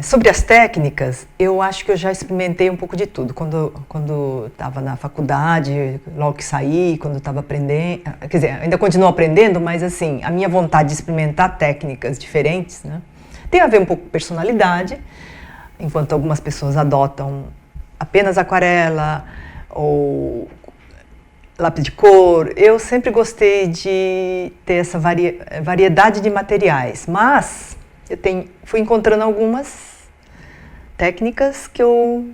Sobre as técnicas, eu acho que eu já experimentei um pouco de tudo. Quando estava na faculdade, logo que saí, quando estava aprendendo, quer dizer, ainda continuo aprendendo, mas assim, a minha vontade de experimentar técnicas diferentes, né, tem a ver um pouco com personalidade, enquanto algumas pessoas adotam apenas aquarela ou lápis de cor. Eu sempre gostei de ter essa variedade de materiais, mas fui encontrando algumas técnicas que eu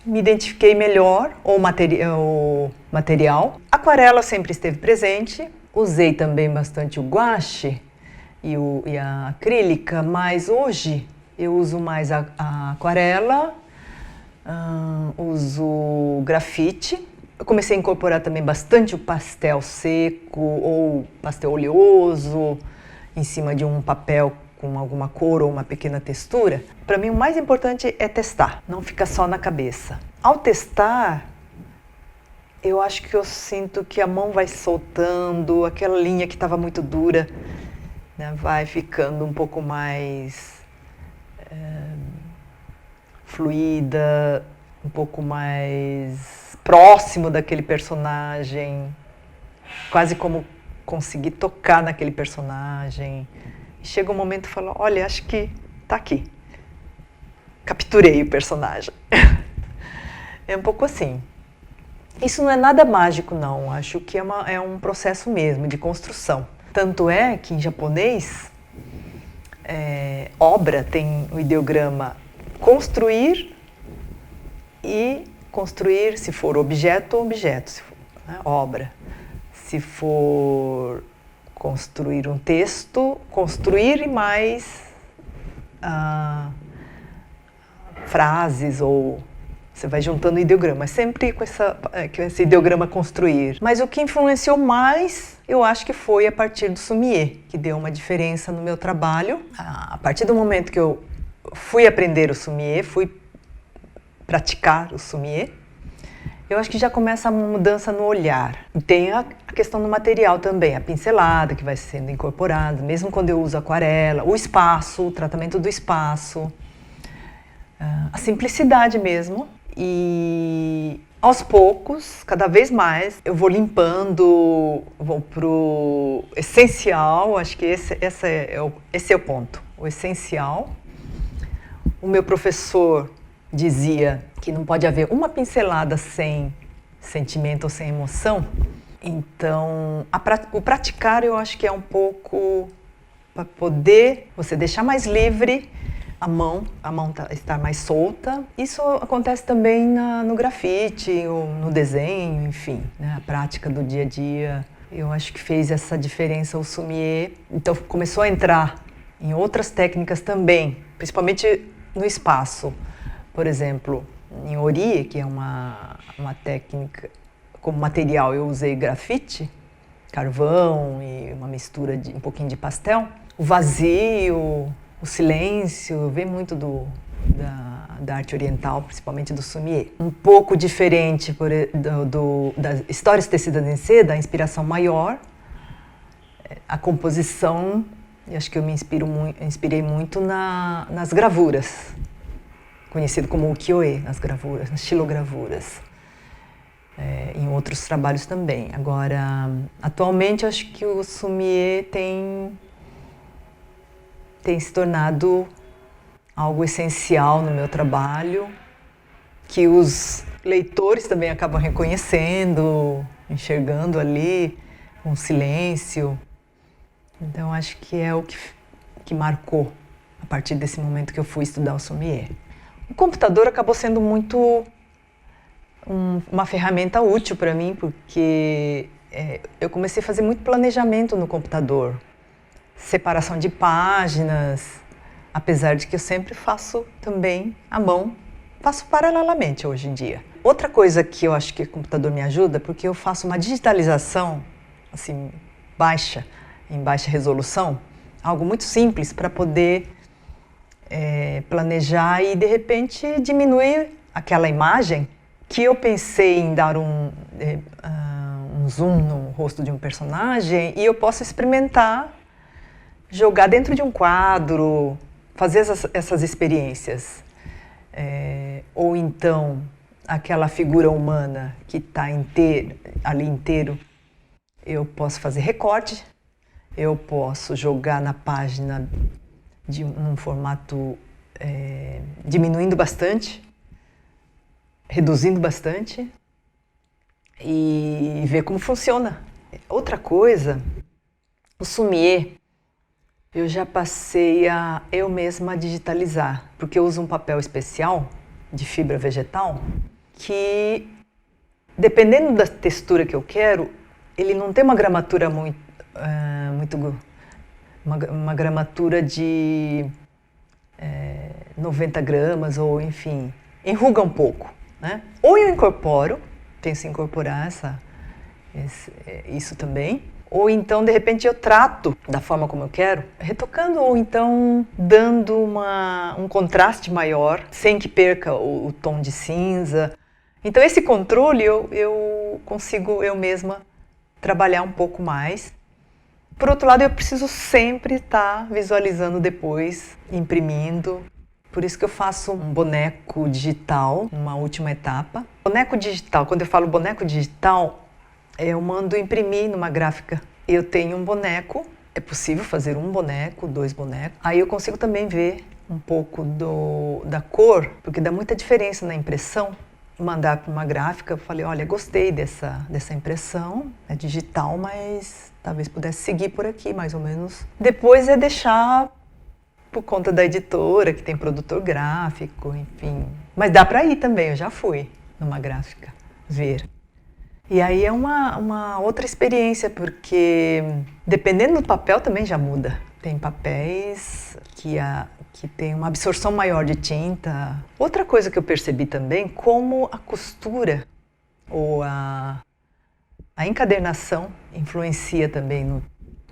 me identifiquei melhor, ou material. Aquarela sempre esteve presente, usei também bastante o guache e a acrílica, mas hoje eu uso mais a aquarela, uso grafite. Eu comecei a incorporar também bastante o pastel seco ou pastel oleoso em cima de um papel com alguma cor ou uma pequena textura. Para mim, o mais importante é testar, não ficar só na cabeça. Ao testar, eu acho que eu sinto que a mão vai soltando, aquela linha que estava muito dura, né, vai ficando um pouco mais fluida, um pouco mais próximo daquele personagem, quase como conseguir tocar naquele personagem. E chega um momento e fala, olha, acho que tá aqui. Capturei o personagem. É um pouco assim. Isso não é nada mágico, não. Acho que é um processo mesmo de construção. Tanto é que em japonês, obra tem o ideograma construir e construir, se for objeto, objeto, se for, né, obra. Se for construir um texto, construir mais frases, ou você vai juntando ideograma, sempre com esse ideograma construir. Mas o que influenciou mais, eu acho que foi a partir do sumie, que deu uma diferença no meu trabalho. A partir do momento que eu fui aprender o sumie, fui praticar o sumie, eu acho que já começa a mudança no olhar. E tem a questão do material também, a pincelada que vai sendo incorporada, mesmo quando eu uso aquarela, o espaço, o tratamento do espaço, a simplicidade mesmo. E aos poucos, cada vez mais, eu vou limpando, vou pro essencial, acho que esse é o ponto, o essencial. O meu professor dizia que não pode haver uma pincelada sem sentimento ou sem emoção. Então, o praticar eu acho que é um pouco para poder você deixar mais livre a mão estar mais solta. Isso acontece também no grafite, ou no desenho, enfim, né? A prática do dia a dia. Eu acho que fez essa diferença o sumie. Então, começou a entrar em outras técnicas também, principalmente no espaço. Por exemplo, em ori, que é uma técnica, como material eu usei grafite, carvão e uma mistura de um pouquinho de pastel. O vazio, o silêncio, vem muito da arte oriental, principalmente do sumie. Um pouco diferente das histórias tecidas em seda, a inspiração maior, a composição, e acho que eu me inspirei muito nas gravuras, conhecido como ukiyo-e, nas gravuras, nas xilogravuras. Em outros trabalhos também. Agora, atualmente, acho que o sumie tem se tornado algo essencial no meu trabalho, que os leitores também acabam reconhecendo, enxergando ali, um silêncio. Então, acho que é o que marcou a partir desse momento que eu fui estudar o sumie. O computador acabou sendo muito uma ferramenta útil para mim, porque eu comecei a fazer muito planejamento no computador, separação de páginas, apesar de que eu sempre faço também à mão, faço paralelamente hoje em dia. Outra coisa que eu acho que o computador me ajuda, porque eu faço uma digitalização assim, em baixa resolução, algo muito simples para poder planejar e de repente diminuir aquela imagem que eu pensei em dar um zoom no rosto de um personagem, e eu posso experimentar jogar dentro de um quadro, fazer essas experiências. Ou então, aquela figura humana que está ali inteiro, eu posso fazer recorte, eu posso jogar na página num formato diminuindo bastante, reduzindo bastante e ver como funciona. Outra coisa, o Sumier, eu já passei a eu mesma digitalizar, porque eu uso um papel especial de fibra vegetal que, dependendo da textura que eu quero, ele não tem uma gramatura uma gramatura de 90 gramas ou, enfim, enruga um pouco, né? Ou eu incorporo, penso em incorporar isso também, ou então, de repente, eu trato da forma como eu quero, retocando ou então dando um contraste maior, sem que perca o tom de cinza. Então, esse controle eu consigo eu mesma trabalhar um pouco mais. Por outro lado, eu preciso sempre estar visualizando depois, imprimindo. Por isso que eu faço um boneco digital, uma última etapa. Boneco digital, quando eu falo boneco digital, eu mando imprimir numa gráfica. Eu tenho um boneco, é possível fazer um boneco, 2 bonecos. Aí eu consigo também ver um pouco da cor, porque dá muita diferença na impressão. Mandar para uma gráfica, eu falei, olha, gostei dessa impressão, é digital, mas talvez pudesse seguir por aqui, mais ou menos. Depois é deixar por conta da editora, que tem produtor gráfico, enfim. Mas dá para ir também, eu já fui numa gráfica ver. E aí é uma outra experiência, porque dependendo do papel também já muda. Tem papéis que tem uma absorção maior de tinta. Outra coisa que eu percebi também, como a costura ou a encadernação influencia também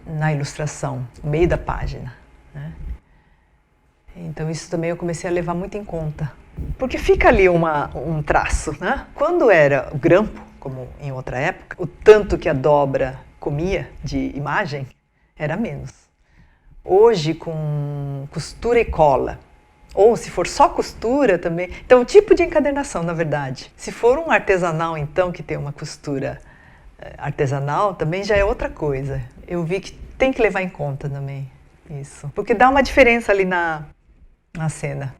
na ilustração, no meio da página, né? Então isso também eu comecei a levar muito em conta. Porque fica ali um traço, né? Quando era o grampo, como em outra época, o tanto que a dobra comia de imagem era menos. Hoje, com costura e cola, ou se for só costura também, então o tipo de encadernação, na verdade. Se for um artesanal, então, que tem uma costura artesanal, também já é outra coisa. Eu vi que tem que levar em conta também isso, porque dá uma diferença ali na cena.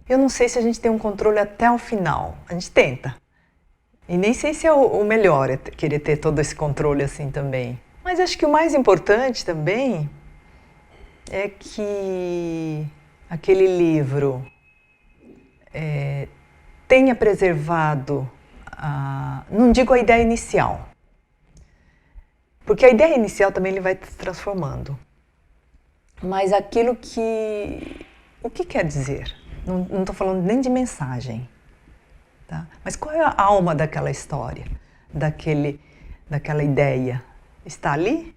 Eu não sei se a gente tem um controle até o final, a gente tenta. E nem sei se é o melhor querer ter todo esse controle assim também. Mas acho que o mais importante também é que aquele livro tenha preservado, não digo a ideia inicial, porque a ideia inicial também ele vai se transformando, mas aquilo o que quer dizer? Não estou falando nem de mensagem, tá? Mas qual é a alma daquela história, daquela ideia? Está ali?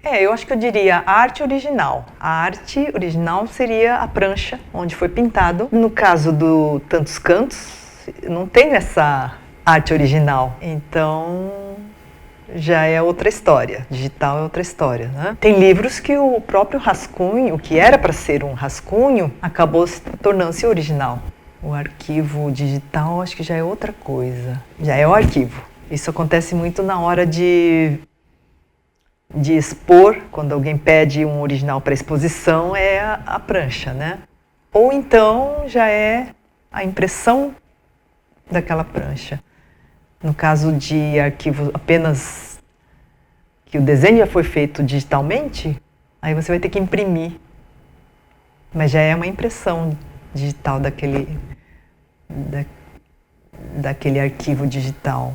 Eu acho que eu diria a arte original. A arte original seria a prancha onde foi pintado. No caso do Tantos Cantos, não tem essa arte original. Então, já é outra história. Digital é outra história, né? Tem livros que o próprio rascunho, o que era para ser um rascunho, acabou se tornando-se original. O arquivo digital, acho que já é outra coisa. Já é o arquivo. Isso acontece muito na hora de expor, quando alguém pede um original para exposição, é a prancha, né? Ou então já é a impressão daquela prancha. No caso de arquivo apenas que o desenho já foi feito digitalmente, aí você vai ter que imprimir. Mas já é uma impressão digital daquele arquivo digital.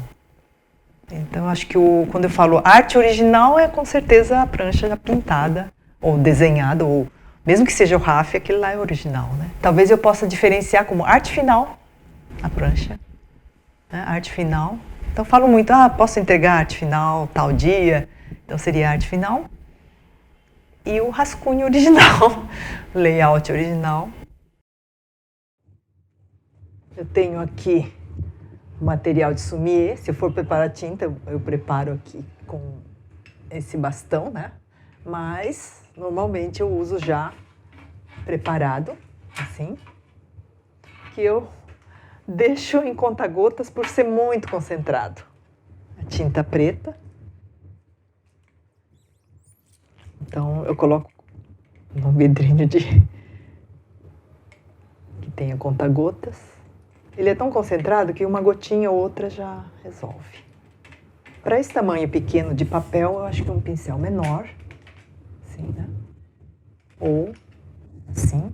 Então, acho que quando eu falo arte original, é com certeza a prancha já pintada, ou desenhada, ou mesmo que seja o RAF, aquele lá é original, né? Talvez eu possa diferenciar como arte final, a prancha, né? Arte final. Então, falo muito, posso entregar arte final tal dia, então seria arte final. E o rascunho original, layout original. Eu tenho aqui o material de sumie. Se eu for preparar tinta, eu preparo aqui com esse bastão, né? Mas normalmente eu uso já preparado, assim, que eu deixo em conta-gotas por ser muito concentrado. A tinta preta. Então eu coloco num vidrinho que tenha conta-gotas. Ele é tão concentrado que uma gotinha ou outra já resolve. Para esse tamanho pequeno de papel, eu acho que um pincel menor, assim, né? Ou assim.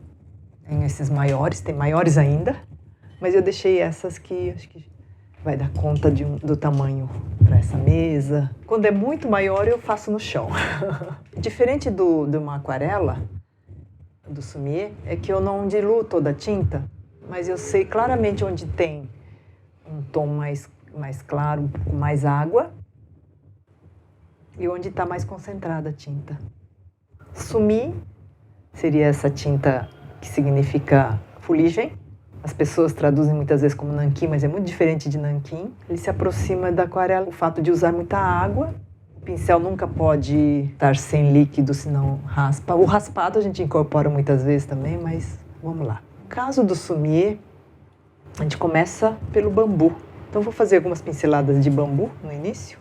Tem esses maiores, tem maiores ainda, mas eu deixei essas que acho que vai dar conta do tamanho para essa mesa. Quando é muito maior, eu faço no chão. Diferente de uma aquarela, do sumie, é que eu não diluo toda a tinta, mas eu sei claramente onde tem um tom mais claro, um pouco mais água, e onde está mais concentrada a tinta. Sumi seria essa tinta que significa fuligem. As pessoas traduzem muitas vezes como nanquim, mas é muito diferente de nanquim. Ele se aproxima da aquarela, o fato de usar muita água. O pincel nunca pode estar sem líquido, senão raspa. O raspado a gente incorpora muitas vezes também, mas vamos lá. No caso do sumie, a gente começa pelo bambu. Então vou fazer algumas pinceladas de bambu no início.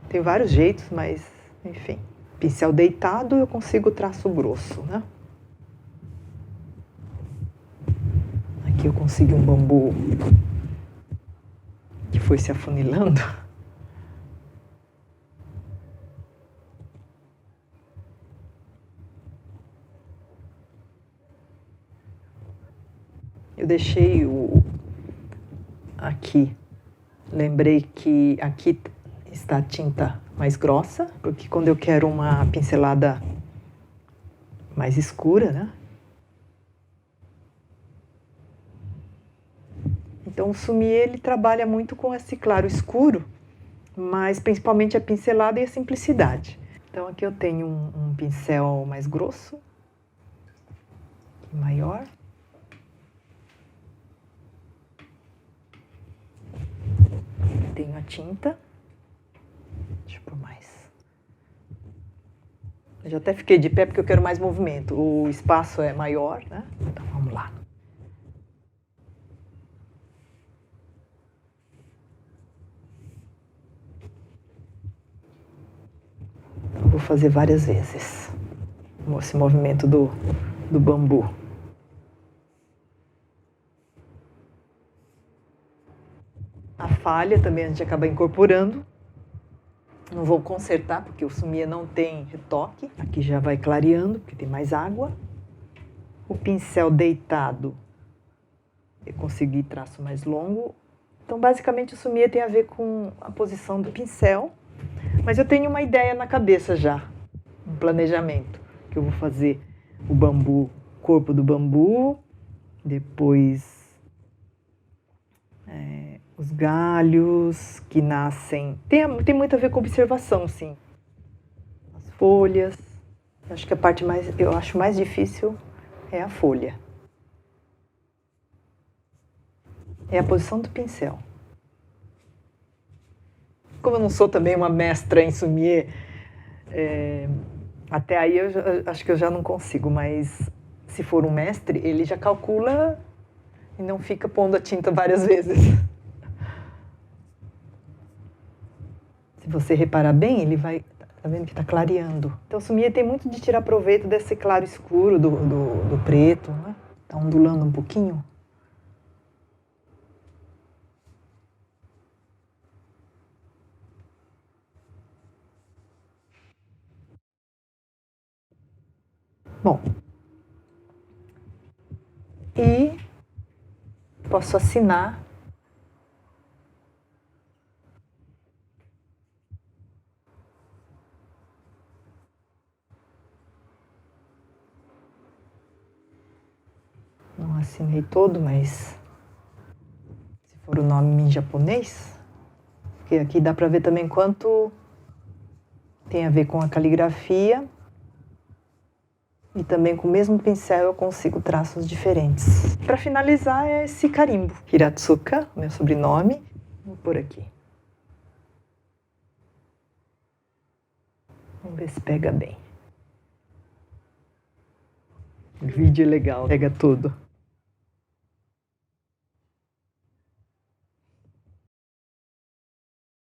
Tem vários jeitos, mas enfim. Pincel deitado eu consigo traço grosso, né? Aqui eu consegui um bambu que foi se afunilando. Eu deixei aqui. Lembrei que aqui está a tinta mais grossa, porque quando eu quero uma pincelada mais escura, né? Então o sumie ele trabalha muito com esse claro escuro, mas principalmente a pincelada e a simplicidade. Então aqui eu tenho um pincel mais grosso, maior. Tenho a tinta. Deixa eu pôr mais. Eu já até fiquei de pé porque eu quero mais movimento. O espaço é maior, né? Então vamos lá. Eu vou fazer várias vezes esse movimento do bambu. A falha também a gente acaba incorporando. Não vou consertar, porque o sumie não tem retoque. Aqui já vai clareando, porque tem mais água. O pincel deitado, eu consegui traço mais longo. Então, basicamente, o sumie tem a ver com a posição do pincel. Mas eu tenho uma ideia na cabeça já, um planejamento, que eu vou fazer o bambu, corpo do bambu, depois os galhos que nascem. Tem muito a ver com observação, sim. As folhas. Acho que a parte eu acho mais difícil é a folha. É a posição do pincel. Como eu não sou também uma mestra em sumie, até aí eu acho que eu já não consigo, mas se for um mestre, ele já calcula e não fica pondo a tinta várias vezes. Se você reparar bem, ele vai... Tá vendo que está clareando? Então, o sumie tem muito de tirar proveito desse claro escuro do preto, né? Tá ondulando um pouquinho. Bom, e posso assinar não assinei todo, mas se for o nome em japonês, porque aqui dá para ver também quanto tem a ver com a caligrafia. E também com o mesmo pincel eu consigo traços diferentes. Para finalizar é esse carimbo. Hiratsuka, meu sobrenome. Vou por aqui. Vamos ver se pega bem. O vídeo é legal, pega tudo.